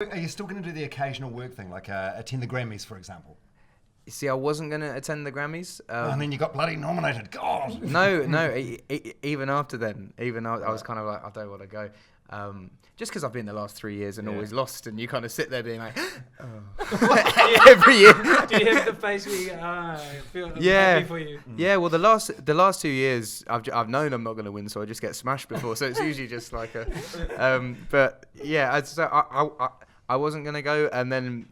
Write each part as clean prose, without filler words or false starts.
Are you still going to do the occasional work thing, like attend the Grammys, for example? You see, I wasn't going to attend the Grammys. And then you got bloody nominated. God. No. Even after then, I was kind of like, I don't want to go. Just because I've been the last 3 years and always lost, and you kind of sit there being like, oh. Every year. Do you have the face where you go, I feel happy for you? Yeah, well, the last 2 years, I've known I'm not going to win, so I just get smashed before. So it's usually just like a, but yeah, I wasn't going to go, and then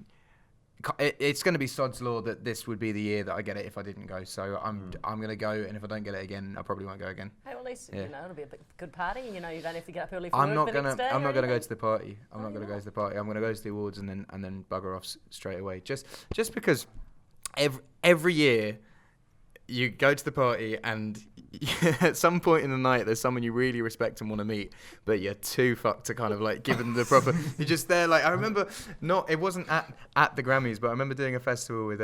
it's going to be sod's law that this would be the year that I get it if I didn't go. So I'm going to go, and if I don't get it again, I probably won't go again. Hey, well, at least it'll be a good party. You don't have to get up early for I'm work not the next day. I'm not going to go to the party. I'm not going to go to the party. I'm going to go to the awards and then bugger off straight away. Just because every year you go to the party and at some point in the night there's someone you really respect and want to meet, but you're too fucked to kind of like give them the proper. You're just there. Like I remember, it wasn't at the Grammys, but I remember doing a festival with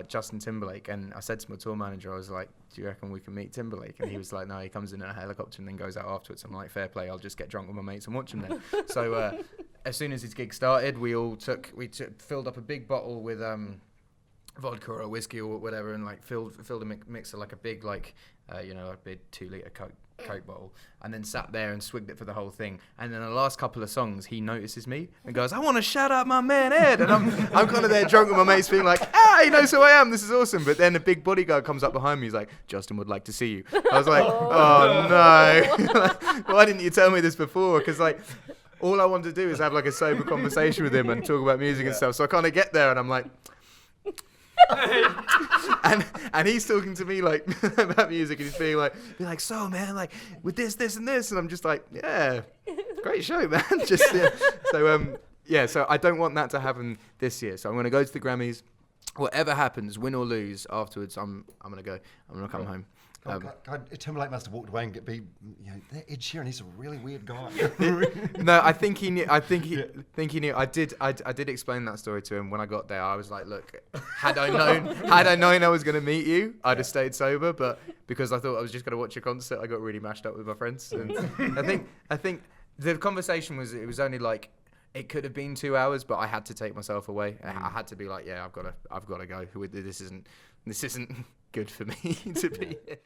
Justin Timberlake, and I said to my tour manager, I was like, "Do you reckon we can meet Timberlake?" And he was like, "No, he comes in a helicopter and then goes out afterwards." I'm like, "Fair play. I'll just get drunk with my mates and watch him then." So as soon as his gig started, we filled up a big bottle with vodka or whiskey or whatever, and like filled a mixer, like a big a big 2 litre Coke bottle, and then sat there and swigged it for the whole thing. And then the last couple of songs, he notices me and goes, "I want to shout out my man Ed," and I'm kind of there drunk with my mates, being like, he knows who I am. This is awesome. But then a big bodyguard comes up behind me. He's like, "Justin would like to see you." I was like, "Oh no! Why didn't you tell me this before?" Because like, all I wanted to do is have like a sober conversation with him and talk about music and stuff. So I kind of get there and I'm like. and he's talking to me like about music, and he's being like, "So man, like with this and this," and I'm just like, "Yeah, great show, man." Just so I don't want that to happen this year. So I'm going to go to the Grammys. Whatever happens, win or lose, afterwards I'm going to go. I'm going to come home. God, Timberlake must have walked away and that Ed Sheeran, he's a really weird guy. No, I think he knew. I think he knew. I did explain that story to him when I got there. I was like, "Look, had I known I was going to meet you, I'd have stayed sober. But because I thought I was just going to watch a concert, I got really mashed up with my friends." And I think the conversation was, it was only like, it could have been 2 hours, but I had to take myself away. I had to be like, "Yeah, I've got to go. This isn't good for me to be here."